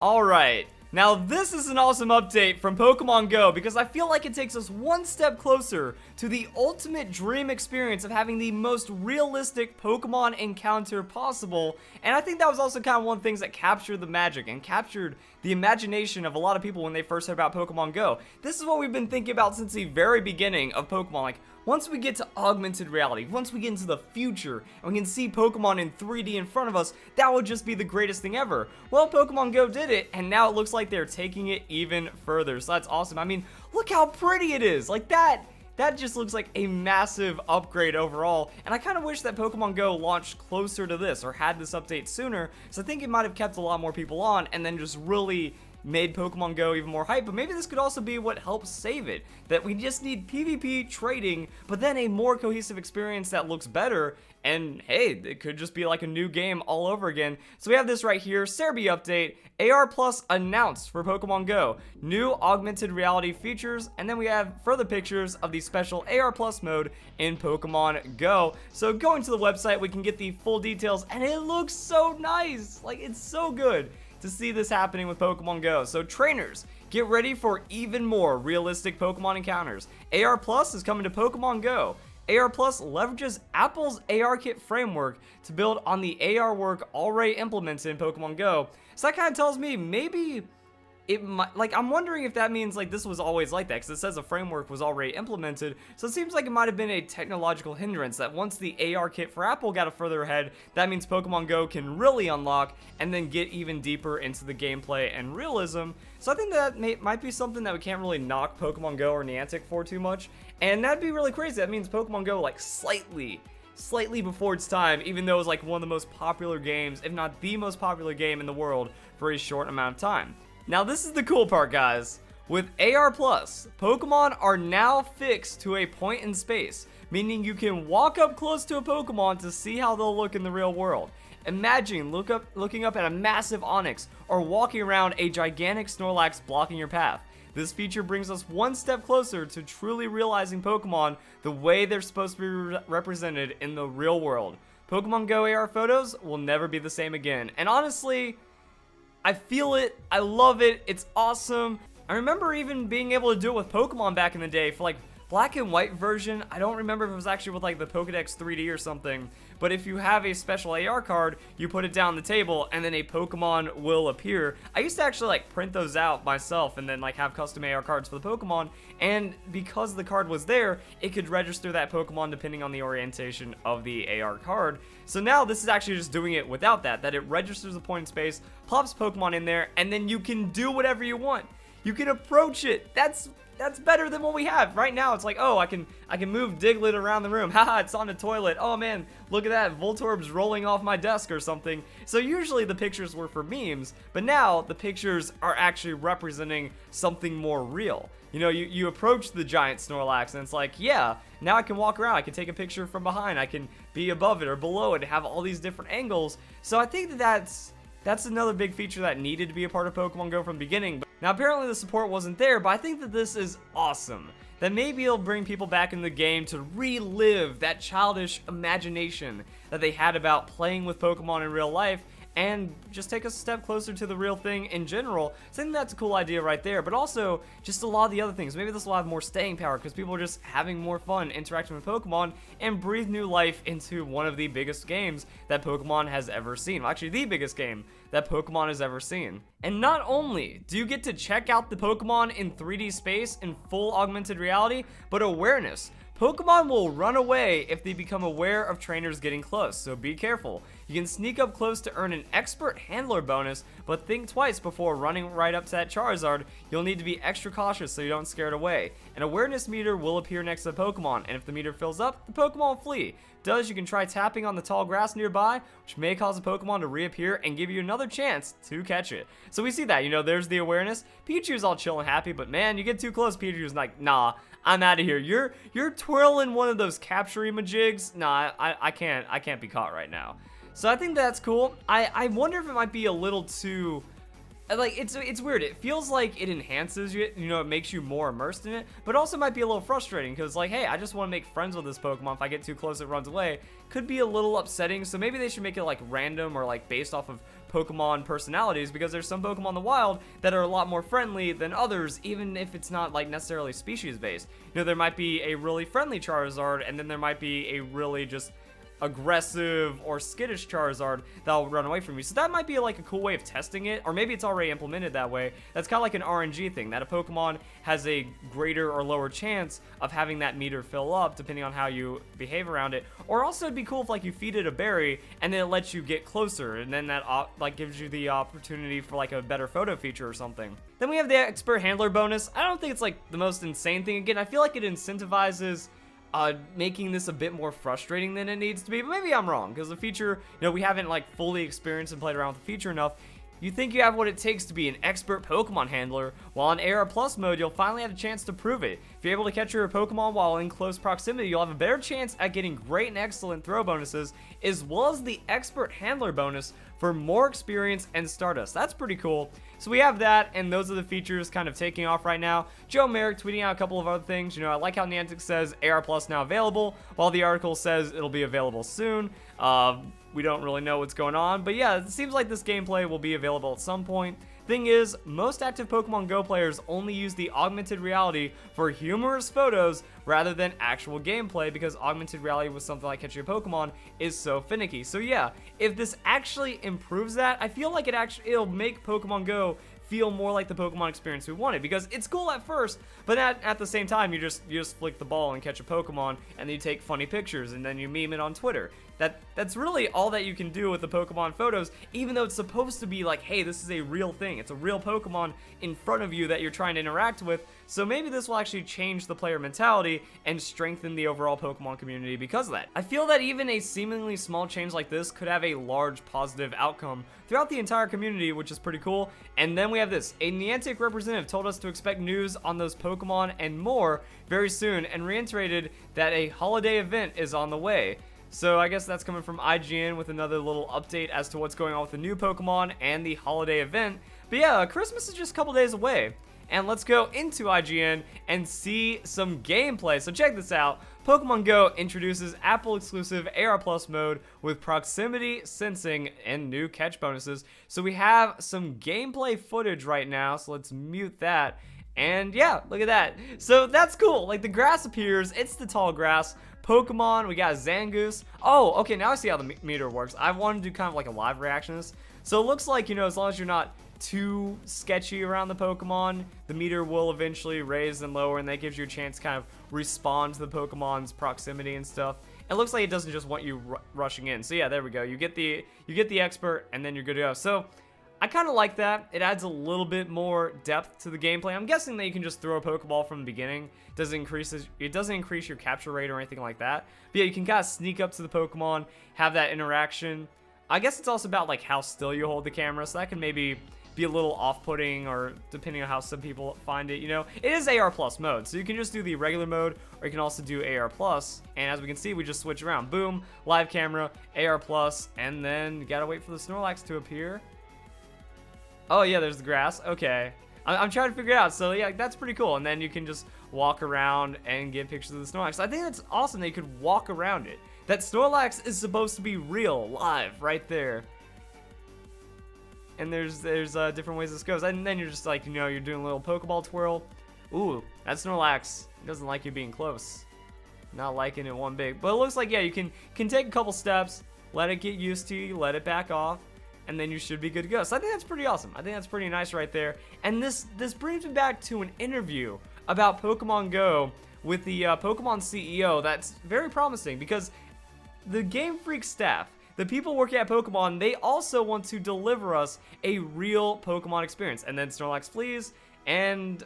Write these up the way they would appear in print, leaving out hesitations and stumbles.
Alright, now this is an awesome update from Pokemon GO because I feel like it takes us one step closer to the ultimate dream experience of having the most realistic Pokemon encounter possible, and I think that was also kind of one of the things that captured the magic and captured the imagination of a lot of people when they first heard about Pokemon GO. This is what we've been thinking about since the very beginning of Pokemon. Like, once we get to augmented reality, once we get into the future, and we can see Pokemon in 3D in front of us, that would just be the greatest thing ever. Well, Pokemon GO did it, and now it looks like they're taking it even further, so that's awesome. I mean, look how pretty it is! Like, that just looks like a massive upgrade overall, and I kind of wish that Pokemon GO launched closer to this, or had this update sooner, so I think it might have kept a lot more people on, and then just really made Pokemon GO even more hype. But maybe this could also be what helps save it, that we just need PvP trading, but then a more cohesive experience that looks better, and hey, it could just be like a new game all over again. So we have this right here, Cerebi update, AR Plus announced for Pokemon GO, new augmented reality features, and then we have further pictures of the special AR Plus mode in Pokemon GO. So going to the website, we can get the full details, and it looks so nice, like it's so good to see this happening with Pokemon GO. So trainers, get ready for even more realistic Pokemon encounters. AR Plus is coming to Pokemon GO. AR Plus leverages Apple's AR Kit framework to build on the AR work already implemented in Pokemon GO. So that kind of tells me maybe it might, like, I'm wondering if that means like this was always like that, because it says the framework was already implemented, so it seems like it might have been a technological hindrance that once the AR kit for Apple got further ahead, that means Pokemon GO can really unlock and then get even deeper into the gameplay and realism. So I think that might be something that we can't really knock Pokemon GO or Niantic for too much, and that'd be really crazy. That means Pokemon GO like slightly before its time, even though it was like one of the most popular games, if not the most popular game in the world for a short amount of time. Now this is the cool part, guys. With AR Plus, Pokemon are now fixed to a point in space, meaning you can walk up close to a Pokemon to see how they'll look in the real world. Imagine looking up at a massive Onix, or walking around a gigantic Snorlax blocking your path. This feature brings us one step closer to truly realizing Pokemon the way they're supposed to be represented in the real world. Pokemon GO AR photos will never be the same again, and honestly, I feel it, I love it, it's awesome. I remember even being able to do it with Pokemon back in the day for like black and white version. I don't remember if it was actually with like the Pokedex 3D or something, but if you have a special AR card, you put it down the table and then a Pokemon will appear. I used to actually like print those out myself and then like have custom AR cards for the Pokemon, and because the card was there, it could register that Pokemon depending on the orientation of the AR card. So now this is actually just doing it without that it registers the point in space, pops Pokemon in there, and then you can do whatever you want. You can approach it. That's better than what we have right now. It's like, oh, I can move Diglett around the room. Haha, it's on the toilet. Oh man, look at that, Voltorb's rolling off my desk or something. So usually the pictures were for memes, but now the pictures are actually representing something more real. You know, you approach the giant Snorlax and it's like, yeah, now I can walk around, I can take a picture from behind, I can be above it or below it, have all these different angles. So I think that's another big feature that needed to be a part of Pokemon GO from the beginning. Now apparently the support wasn't there, but I think that this is awesome. That maybe it'll bring people back in the game to relive that childish imagination that they had about playing with Pokemon in real life, and just take us a step closer to the real thing in general. So I think that's a cool idea right there, but also just a lot of the other things. Maybe this will have more staying power because people are just having more fun interacting with Pokemon and breathe new life into one of the biggest games that Pokemon has ever seen. Well, actually, the biggest game that Pokemon has ever seen. And not only do you get to check out the Pokemon in 3D space in full augmented reality, but awareness. Pokemon will run away if they become aware of trainers getting close, so be careful. You can sneak up close to earn an expert handler bonus, but think twice before running right up to that Charizard. You'll need to be extra cautious so you don't scare it away. An awareness meter will appear next to the Pokemon, and if the meter fills up, the Pokemon will flee. You can try tapping on the tall grass nearby, which may cause a Pokemon to reappear and give you another chance to catch it. So we see that, you know, there's the awareness. Pichu's all chill and happy, but man, you get too close, Pichu's like, nah, I'm out of here. You're twirling one of those capture jigs. Nah, I can't be caught right now. So I think that's cool. I wonder if it might be a little too, like, it's weird. It feels like it enhances you, you know, it makes you more immersed in it, but also might be a little frustrating because, like, hey, I just want to make friends with this Pokemon. If I get too close, it runs away. Could be a little upsetting, so maybe they should make it, like, random or, like, based off of Pokemon personalities, because there's some Pokemon in the wild that are a lot more friendly than others, even if it's not like necessarily species based. You know, there might be a really friendly Charizard, and then there might be a really just aggressive or skittish Charizard that'll run away from you. So that might be like a cool way of testing it, or maybe it's already implemented that way. That's kind of like an RNG thing, that a Pokemon has a greater or lower chance of having that meter fill up depending on how you behave around it. Or also it'd be cool if like you feed it a berry and then it lets you get closer, and then that like gives you the opportunity for like a better photo feature or something. Then we have the expert handler bonus. I don't think it's like the most insane thing. Again, I feel like it incentivizes making this a bit more frustrating than it needs to be, but maybe I'm wrong, because the feature, you know, we haven't like fully experienced and played around with the feature enough. You think you have what it takes to be an expert Pokemon handler, while in AR Plus mode, you'll finally have a chance to prove it. If you're able to catch your Pokemon while in close proximity, you'll have a better chance at getting great and excellent throw bonuses, as well as the expert handler bonus for more experience and Stardust. That's pretty cool. So we have that, and those are the features kind of taking off right now. Joe Merrick tweeting out a couple of other things. You know, I like how Niantic says AR Plus now available, while the article says it'll be available soon. We don't really know what's going on, but yeah, it seems like this gameplay will be available at some point. Thing is, most active Pokemon Go players only use the augmented reality for humorous photos rather than actual gameplay, because augmented reality with something like catching a Pokemon is so finicky. So yeah, if this actually improves that, I feel like it'll make Pokemon Go feel more like the Pokemon experience we wanted, because it's cool at first, but at the same time, you just flick the ball and catch a Pokemon, and then you take funny pictures, and then you meme it on Twitter. That's really all that you can do with the Pokemon photos, even though it's supposed to be like, hey, this is a real thing. It's a real Pokemon in front of you that you're trying to interact with. So maybe this will actually change the player mentality and strengthen the overall Pokemon community because of that. I feel that even a seemingly small change like this could have a large positive outcome throughout the entire community, which is pretty cool. And then we have this. A Niantic representative told us to expect news on those Pokemon and more very soon, and reiterated that a holiday event is on the way. So I guess that's coming from IGN with another little update as to what's going on with the new Pokemon and the holiday event. But yeah, Christmas is just a couple days away. And let's go into IGN and see some gameplay. So check this out. Pokemon Go introduces Apple exclusive AR Plus mode with proximity sensing and new catch bonuses. So we have some gameplay footage right now. So let's mute that. And yeah, look at that. So that's cool. Like the grass appears. It's the tall grass. Pokemon, we got Zangoose. Oh, okay, now I see how the meter works. I wanted to do kind of like a live reaction to this. So it looks like, you know, as long as you're not too sketchy around the Pokemon, the meter will eventually raise and lower, and that gives you a chance to kind of respond to the Pokemon's proximity and stuff. It looks like it doesn't just want you rushing in. So yeah, there we go. You get the expert, and then you're good to go. So I kind of like that. It adds a little bit more depth to the gameplay. I'm guessing that you can just throw a Pokeball from the beginning. It doesn't increase your capture rate or anything like that. But yeah, you can kind of sneak up to the Pokemon, have that interaction. I guess it's also about like how still you hold the camera, so that can maybe be a little off-putting, or depending on how some people find it, you know. It is AR Plus mode, so you can just do the regular mode, or you can also do AR Plus. And as we can see, we just switch around. Boom, live camera, AR Plus, and then you gotta wait for the Snorlax to appear. Oh yeah, there's the grass. Okay. I'm trying to figure it out. So yeah, that's pretty cool. And then you can just walk around and get pictures of the Snorlax. I think that's awesome that you could walk around it. That Snorlax is supposed to be real, live, right there. And there's different ways this goes. And then you're just like, you know, you're doing a little Pokeball twirl. Ooh, that Snorlax doesn't like you being close. Not liking it one bit. But it looks like, yeah, you can take a couple steps, let it get used to you, let it back off, and then you should be good to go. So I think that's pretty awesome. I think that's pretty nice right there. And this brings me back to an interview about Pokemon Go with the Pokemon CEO that's very promising, because the Game Freak staff, the people working at Pokemon, they also want to deliver us a real Pokemon experience. And then Snorlax flees, and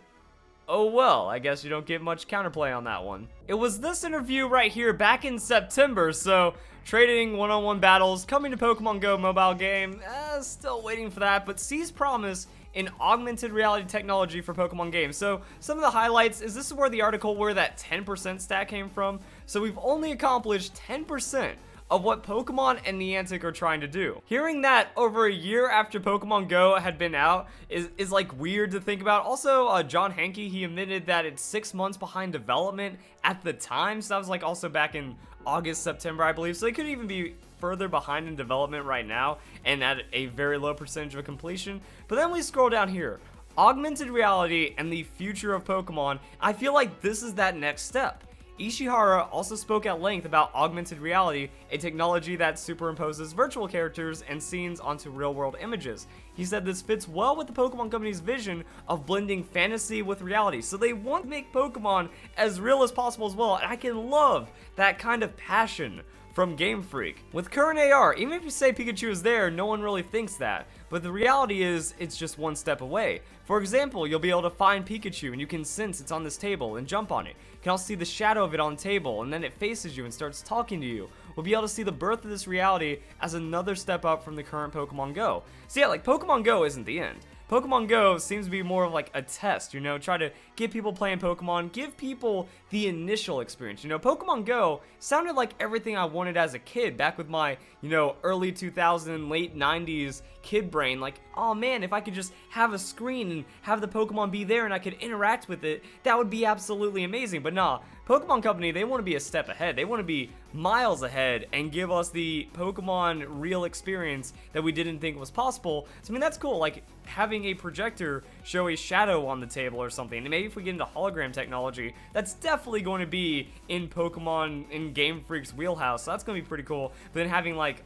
oh well, I guess you don't get much counterplay on that one. It was this interview right here back in September, so trading one-on-one battles, coming to Pokemon Go mobile game, still waiting for that, but sees promise in augmented reality technology for Pokemon games. So some of the highlights is this is where the article where that 10% stat came from. So we've only accomplished 10% of what Pokemon and Niantic are trying to do. Hearing that over a year after Pokemon Go had been out is like weird to think about. Also, John Hanke, he admitted that it's 6 months behind development at the time. So that was like also back in August, September, I believe. So they could even be further behind in development right now and at a very low percentage of completion. But then we scroll down here. Augmented reality and the future of Pokemon. I feel like this is that next step. Ishihara also spoke at length about augmented reality, a technology that superimposes virtual characters and scenes onto real-world images. He said this fits well with the Pokemon Company's vision of blending fantasy with reality. So they want to make Pokemon as real as possible as well, and I can love that kind of passion from Game Freak. With current AR, even if you say Pikachu is there, no one really thinks that. But the reality is, it's just one step away. For example, you'll be able to find Pikachu and you can sense it's on this table and jump on it. You can also see the shadow of it on the table and then it faces you and starts talking to you. We'll be able to see the birth of this reality as another step up from the current Pokemon Go. So yeah, like Pokemon Go isn't the end. Pokemon Go seems to be more of like a test, you know, try to get people playing Pokemon, give people the initial experience. You know, Pokemon Go sounded like everything I wanted as a kid back with my, you know, early 2000s, late 90s kid brain. Like, oh man, if I could just have a screen and have the Pokemon be there and I could interact with it, that would be absolutely amazing. But nah, Pokemon Company, they want to be a step ahead. They want to be miles ahead and give us the Pokemon real experience that we didn't think was possible. So I mean, that's cool. Like having a projector show a shadow on the table or something. And maybe if we get into hologram technology, that's definitely going to be in Pokemon, in Game Freak's wheelhouse. So that's going to be pretty cool. But then having like,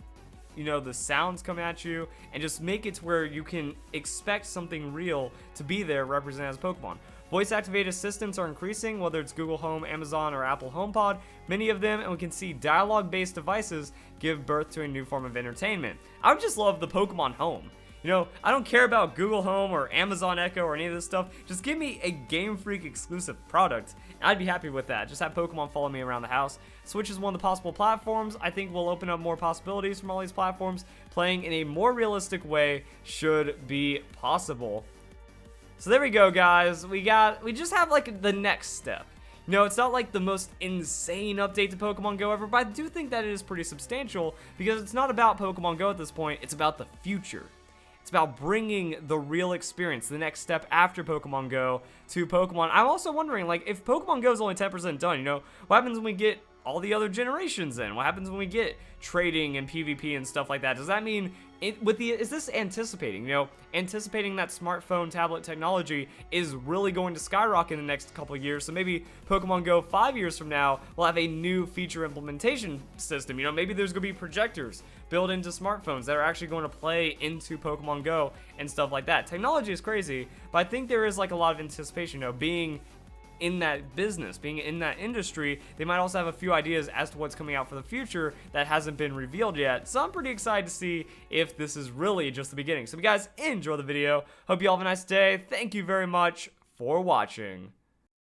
you know, the sounds come at you and just make it to where you can expect something real to be there represented as Pokemon. Voice-activated assistants are increasing, whether it's Google Home, Amazon, or Apple HomePod. Many of them, and we can see dialogue-based devices give birth to a new form of entertainment. I would just love the Pokemon Home. You know, I don't care about Google Home or Amazon Echo or any of this stuff. Just give me a Game Freak exclusive product, and I'd be happy with that. Just have Pokemon follow me around the house. Switch is one of the possible platforms. I think we'll open up more possibilities from all these platforms. Playing in a more realistic way should be possible. So there we go, guys. We just have like the next step. You know, it's not like the most insane update to Pokemon Go ever, but I do think that it is pretty substantial because it's not about Pokemon Go at this point, it's about the future. It's about bringing the real experience, the next step after Pokemon Go to Pokemon. I'm also wondering, like, if Pokemon Go is only 10% done, you know, what happens when we get all the other generations in? What happens when we get trading and PvP and stuff like that? Does that mean, is this anticipating, you know, anticipating that smartphone tablet technology is really going to skyrocket in the next couple of years? So maybe Pokemon Go 5 years from now will have a new feature implementation system. You know, maybe there's going to be projectors built into smartphones that are actually going to play into Pokemon Go and stuff like that. Technology is crazy, but I think there is like a lot of anticipation, you know, being in that business, being in that industry. They might also have a few ideas as to what's coming out for the future that hasn't been revealed yet. So I'm pretty excited to see if this is really just the beginning. So if you guys enjoy the video, hope you all have a nice day. Thank you very much for watching.